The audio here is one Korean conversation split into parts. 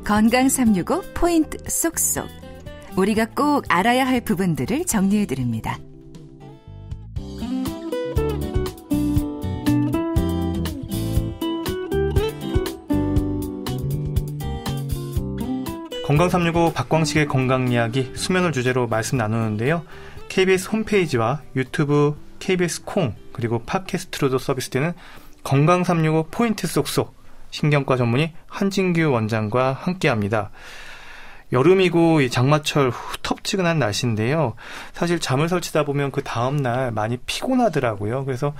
건강 365 포인트 쏙쏙. 우리가 꼭 알아야 할 부분들을 정리해드립니다. 건강 365 박광식의 건강 이야기 수면을 주제로 말씀 나누는데요. KBS 홈페이지와 유튜브, KBS 콩 그리고 팟캐스트로도 서비스되는 건강 365 포인트 쏙쏙 신경과 전문의 한진규 원장과 함께합니다. 여름이고 이 장마철 후텁지근한 날씨인데요. 사실 잠을 설치다 보면 그 다음날 많이 피곤하더라고요. 그래서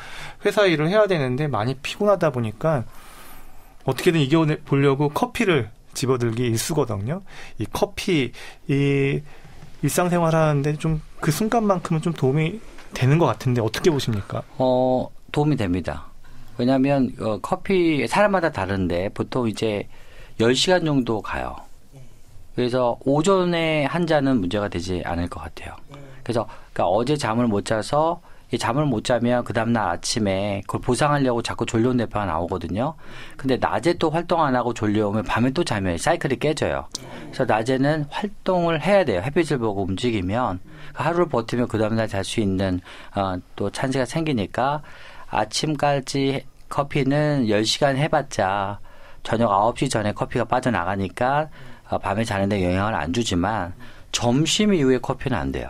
회사 일을 해야 되는데 많이 피곤하다 보니까 어떻게든 이겨보려고 커피를 집어들기 일쑤거든요. 이 커피, 이 일상생활 하는데 좀 그 순간만큼은 좀 도움이 되는 것 같은데 어떻게 보십니까? 도움이 됩니다. 왜냐하면 커피 사람마다 다른데 보통 이제 10시간 정도 가요. 그래서 오전에 한 잔은 문제가 되지 않을 것 같아요. 그래서 그러니까 어제 잠을 못 자서 이 잠을 못 자면 그 다음날 아침에 그걸 보상하려고 자꾸 졸려온 뇌파가 나오거든요. 근데 낮에 또 활동 안 하고 졸려오면 밤에 또 자면 사이클이 깨져요. 그래서 낮에는 활동을 해야 돼요. 햇빛을 보고 움직이면 하루를 버티면 그 다음날 잘 수 있는 또 찬스가 생기니까 아침까지 커피는 10시간 해봤자 저녁 9시 전에 커피가 빠져나가니까 밤에 자는데 영향을 안 주지만 점심 이후에 커피는 안 돼요.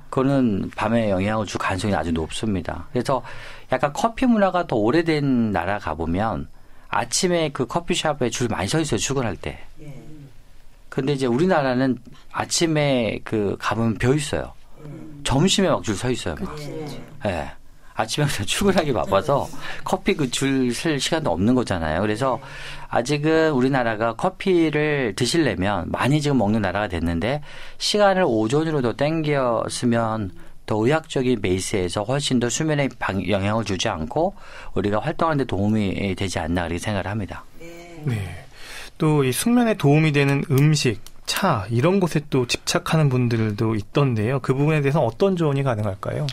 그거는 밤에 영향을 줄 가능성이 아주 높습니다. 그래서 약간 커피 문화가 더 오래된 나라 가보면 아침에 그 커피숍에 줄 많이 서 있어요. 출근할 때. 근데 이제 우리나라는 아침에 그 가보면 벼 있어요. 점심에 막 줄 서 있어요. 막. 네. 아침에 출근하기 바빠서 커피 그 줄 쓸 시간도 없는 거잖아요. 그래서 아직은 우리나라가 커피를 드시려면 많이 지금 먹는 나라가 됐는데 시간을 오전으로 더 땡겼으면 더 의학적인 베이스에서 훨씬 더 수면에 영향을 주지 않고 우리가 활동하는 데 도움이 되지 않나 그렇게 생각을 합니다. 네. 또 이 숙면에 도움이 되는 음식, 차 이런 것에 또 집착하는 분들도 있던데요. 그 부분에 대해서 어떤 조언이 가능할까요?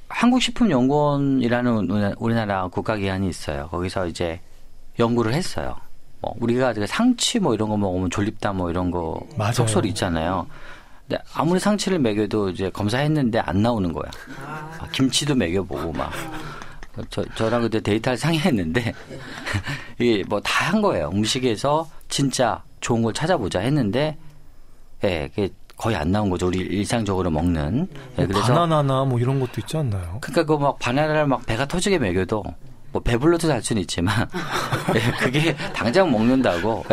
한국식품연구원이라는 우리나라 국가기관이 있어요. 거기서 이제 연구를 했어요. 우리가 상치 이런 거 먹으면 졸립다 이런 거 속설이 있잖아요. 근데 아무리 상치를 먹여도 이제 검사했는데 안 나오는 거야. 김치도 먹여보고 저랑 그때 데이터를 상의했는데 이게 다 한 거예요. 음식에서 진짜 좋은 걸 찾아보자 했는데 그게 거의 안 나온 거죠. 우리 일상적으로 먹는. 그래서 바나나나 이런 것도 있지 않나요? 그러니까 바나나를 배가 터지게 먹여도 배불러도 잘 수는 있지만 그게 당장 먹는다고.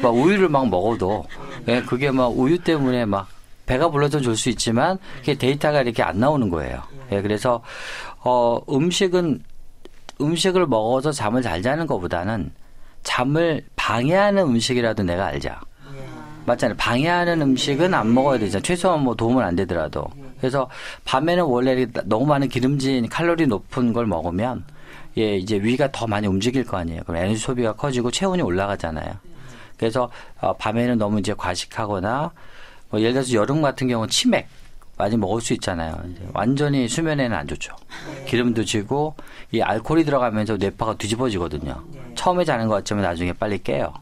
우유를 먹어도 그게 우유 때문에 배가 불러서 줄 수 있지만 그게 데이터가 이렇게 안 나오는 거예요. 그래서 음식을 먹어서 잠을 잘 자는 것보다는 잠을 방해하는 음식이라도 내가 알자. 맞잖아요. 방해하는 음식은 안 먹어야 되잖아요. 최소한 도움은 안 되더라도. 그래서 밤에는 원래 너무 많은 기름진 칼로리 높은 걸 먹으면 이제 위가 더 많이 움직일 거 아니에요. 그럼 에너지 소비가 커지고 체온이 올라가잖아요. 그래서 밤에는 너무 이제 과식하거나 예를 들어서 여름 같은 경우는 치맥 많이 먹을 수 있잖아요. 이제 완전히 수면에는 안 좋죠. 기름도 지고 이 알코올이 들어가면서 뇌파가 뒤집어지거든요. 처음에 자는 것 같지만 나중에 빨리 깨요.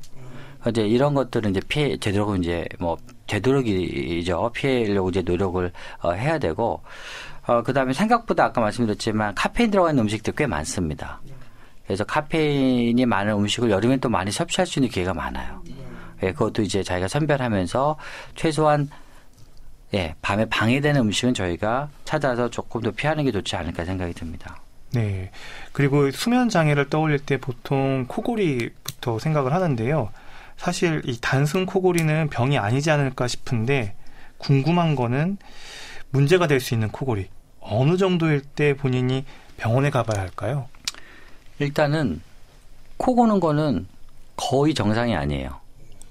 이제 이런 것들은 이제 되도록이죠. 피하려고 이제 노력을 해야 되고, 그 다음에 생각보다 아까 말씀드렸지만 카페인 들어가 있는 음식들 꽤 많습니다. 그래서 카페인이 많은 음식을 여름에 또 많이 섭취할 수 있는 기회가 많아요. 그것도 이제 자기가 선별하면서 최소한 밤에 방해되는 음식은 저희가 찾아서 조금 더 피하는 게 좋지 않을까 생각이 듭니다. 네. 그리고 수면 장애를 떠올릴 때 보통 코골이부터 생각을 하는데요. 사실 이 단순 코골이는 병이 아니지 않을까 싶은데 궁금한 거는 문제가 될 수 있는 코골이 어느 정도일 때 본인이 병원에 가봐야 할까요? 일단은 코 고는 거는 거의 정상이 아니에요.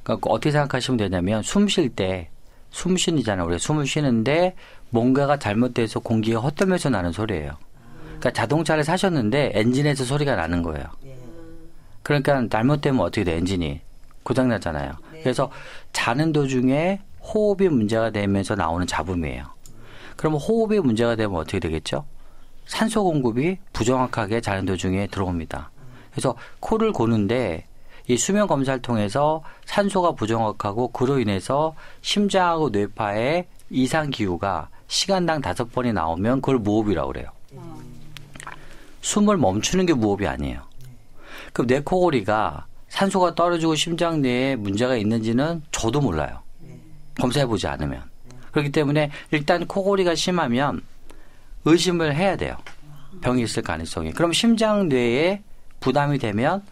그러니까 어떻게 생각하시면 되냐면 숨 쉴 때 숨쉬잖아요. 우리가 숨을 쉬는데 뭔가가 잘못돼서 공기가 헛되면서 나는 소리예요. 그러니까 자동차를 사셨는데 엔진에서 소리가 나는 거예요. 그러니까 잘못되면 어떻게 돼? 엔진이 고장나잖아요. 그래서 자는 도중에 호흡이 문제가 되면서 나오는 잡음이에요. 그러면 호흡이 문제가 되면 어떻게 되겠죠? 산소 공급이 부정확하게 자는 도중에 들어옵니다. 그래서 코를 고는데 이 수면 검사를 통해서 산소가 부정확하고 그로 인해서 심장하고 뇌파에 이상 기후가 시간당 5번이 나오면 그걸 무호흡이라고 그래요. 숨을 멈추는 게 무호흡이 아니에요. 그럼 내 코골이가 산소가 떨어지고 심장 내에 문제가 있는지는 저도 몰라요. 검사해보지 않으면. 그렇기 때문에 일단 코골이가 심하면 의심을 해야 돼요. 병이 있을 가능성이. 그럼 심장 뇌에 부담이 되면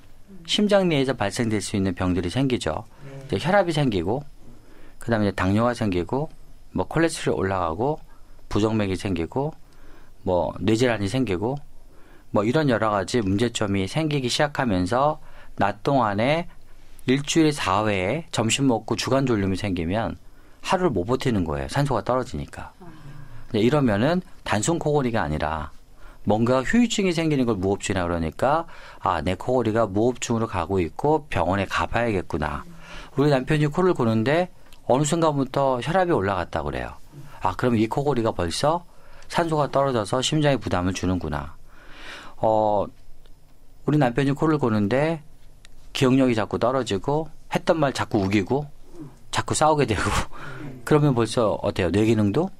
심장 내에서 발생될 수 있는 병들이 생기죠. 이제 혈압이 생기고, 그 다음에 당뇨가 생기고, 뭐 콜레스테롤이 올라가고, 부정맥이 생기고, 뭐 뇌질환이 생기고, 뭐 이런 여러 가지 문제점이 생기기 시작하면서 낮 동안에 일주일에 4회에 점심 먹고 주간 졸림이 생기면 하루를 못 버티는 거예요. 산소가 떨어지니까. 이러면은 단순 코골이가 아니라 뭔가 후유증이 생기는 걸 무호흡증이라고 그러니까 아, 내 코골이가 무호흡증으로 가고 있고 병원에 가봐야겠구나. 우리 남편이 코를 고는데 어느 순간부터 혈압이 올라갔다고 그래요. 아, 그럼 이 코골이가 벌써 산소가 떨어져서 심장에 부담을 주는구나. 우리 남편이 코를 고는데 기억력이 자꾸 떨어지고 했던 말 자꾸 우기고 자꾸 싸우게 되고 그러면 벌써 어때요? 뇌 기능도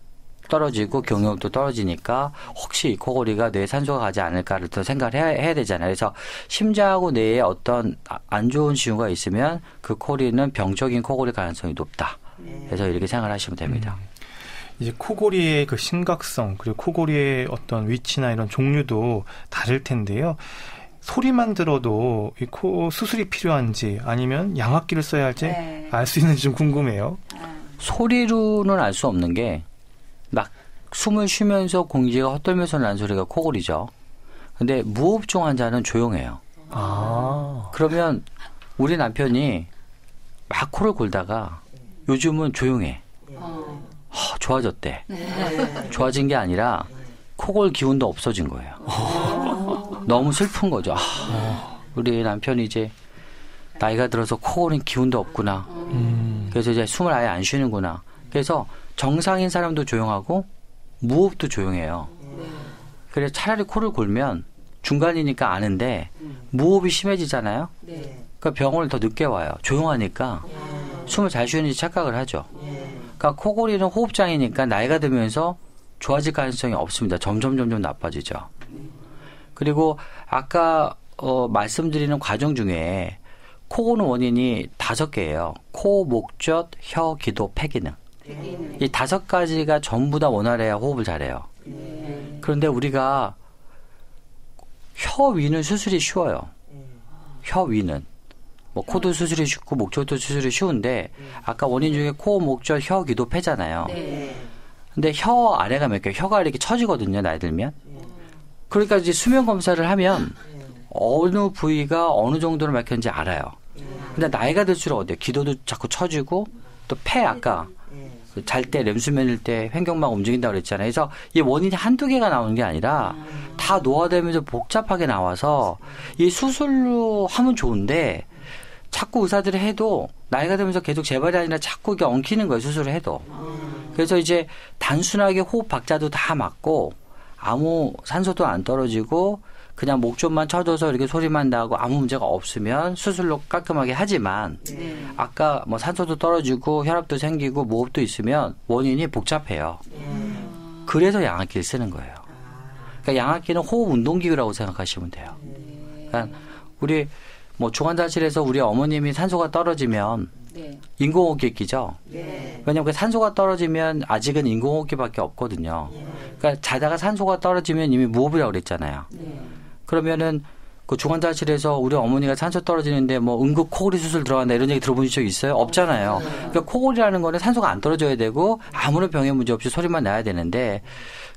떨어지고 기억력도 떨어지니까 혹시 이 코골이가 뇌에 산소가 가지 않을까를 더 생각을 해야 되잖아요. 그래서 심장하고 뇌에 어떤 안 좋은 징후가 있으면 그 코골이는 병적인 코골이 가능성이 높다. 그래서 이렇게 생각을 하시면 됩니다. 이제 코골이의 그 심각성 그리고 코골이의 어떤 위치나 이런 종류도 다를 텐데요. 소리만 들어도 이 코 수술이 필요한지 아니면 양압기를 써야 할지 알 수 있는지 좀 궁금해요. 소리로는 알 수 없는 게 막 숨을 쉬면서 공기가 헛돌면서 나는 소리가 코골이죠. 근데 무호흡증 환자는 조용해요. 그러면 우리 남편이 막 코를 골다가 요즘은 조용해. 좋아졌대. 좋아진 게 아니라 코골 기운도 없어진 거예요. 너무 슬픈 거죠. 우리 남편이 이제 나이가 들어서 코골인 기운도 없구나. 그래서 이제 숨을 아예 안 쉬는구나. 그래서 정상인 사람도 조용하고 무호흡도 조용해요. 그래서 차라리 코를 골면 중간이니까 아는데 무호흡이 심해지잖아요. 그러니까 병원을 더 늦게 와요. 조용하니까 숨을 잘 쉬는지 착각을 하죠. 그러니까 코골이는 호흡장애니까 나이가 들면서 좋아질 가능성이 없습니다. 점점 나빠지죠. 그리고 아까 말씀드리는 과정 중에 코고는 원인이 5개예요. 코, 목젖, 혀, 기도, 폐 기능. 이 5가지가 전부 다 원활해야 호흡을 잘해요. 그런데 우리가 혀 위는 수술이 쉬워요. 혀 위는. 뭐 코도 수술이 쉽고 목젖도 수술이 쉬운데 아까 원인 중에 코, 목젖, 혀, 기도, 폐잖아요. 근데 혀 아래가 몇 개, 혀가 이렇게 처지거든요, 나이 들면. 그러니까 이제 수면 검사를 하면 어느 부위가 어느 정도로 막혔는지 알아요. 근데 나이가 들수록 어때요? 기도도 자꾸 처지고 또 폐 아까 잘 때 렘수면일 때 횡격막 움직인다고 그랬잖아요. 그래서 이 원인이 한두 개가 나오는 게 아니라 다 노화되면서 복잡하게 나와서 이 수술로 하면 좋은데 자꾸 의사들이 해도 나이가 들면서 계속 재발이 아니라 자꾸 이게 엉키는 거예요. 수술을 해도. 그래서 이제 단순하게 호흡 박자도 다 맞고 아무 산소도 안 떨어지고 그냥 목젖만 쳐줘서 이렇게 소리만 나고 아무 문제가 없으면 수술로 깔끔하게 하지만 아까 뭐 산소도 떨어지고 혈압도 생기고 무호흡도 있으면 원인이 복잡해요. 그래서 양압기를 쓰는 거예요. 그러니까 양압기는 호흡 운동기구라고 생각하시면 돼요. 그러니까 우리 뭐 중환자실에서 우리 어머님이 산소가 떨어지면 인공호흡기 끼죠. 왜냐하면 그 산소가 떨어지면 아직은 인공호흡기밖에 없거든요. 그러니까 자다가 산소가 떨어지면 이미 무호흡이라고 그랬잖아요. 그러면은 그 중환자실에서 우리 어머니가 산소 떨어지는데 뭐 응급 코골이 수술 들어간다 이런 얘기 들어보신 적 있어요? 없잖아요. 그러니까 코골이라는 거는 산소가 안 떨어져야 되고 아무런 병의 문제 없이 소리만 나야 되는데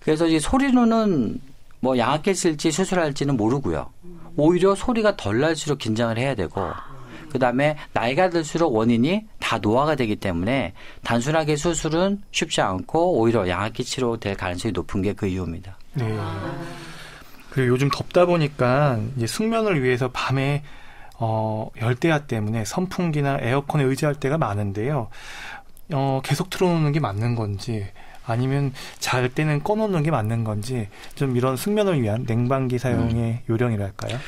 그래서 이 소리로는 뭐 양압기 쓸지 수술할지는 모르고요. 오히려 소리가 덜 날수록 긴장을 해야 되고 그다음에 나이가 들수록 원인이 다 노화가 되기 때문에 단순하게 수술은 쉽지 않고 오히려 양압기 치료될 가능성이 높은 게 그 이유입니다. 네. 그리고 요즘 덥다 보니까 이제 숙면을 위해서 밤에 열대야 때문에 선풍기나 에어컨에 의지할 때가 많은데요. 계속 틀어놓는 게 맞는 건지 아니면 잘 때는 꺼놓는 게 맞는 건지 좀 이런 숙면을 위한 냉방기 사용의 요령이랄까요?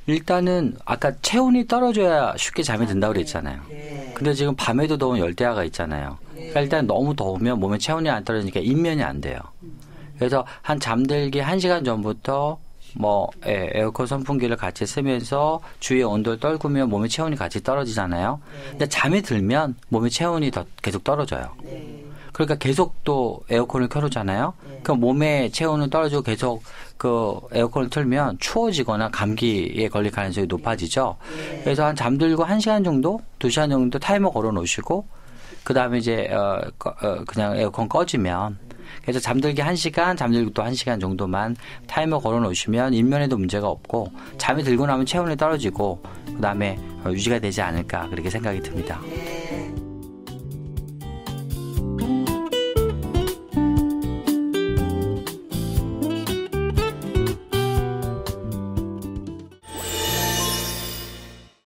일단은 아까 체온이 떨어져야 쉽게 잠이 든다고 그랬잖아요. 네. 근데 지금 밤에도 더운 열대야가 있잖아요. 그러니까 일단 너무 더우면 몸에 체온이 안 떨어지니까 인면이 안 돼요. 그래서 한 잠들기 1시간 전부터 뭐 에어컨 선풍기를 같이 쓰면서 주위의 온도를 떨구면 몸의 체온이 같이 떨어지잖아요. 근데 잠이 들면 몸의 체온이 계속 떨어져요. 그러니까 계속 또 에어컨을 켜놓잖아요. 그럼 몸의 체온은 떨어지고 계속 그 에어컨을 틀면 추워지거나 감기에 걸릴 가능성이 높아지죠. 그래서 한 잠들고 1시간 정도, 2시간 정도 타이머 걸어 놓으시고 그 다음에 이제 그냥 에어컨 꺼지면 그래서 잠들기 1시간, 잠들고 또 1시간 정도만 타이머 걸어 놓으시면 인면에도 문제가 없고 잠이 들고 나면 체온이 떨어지고 그 다음에 유지가 되지 않을까 그렇게 생각이 듭니다.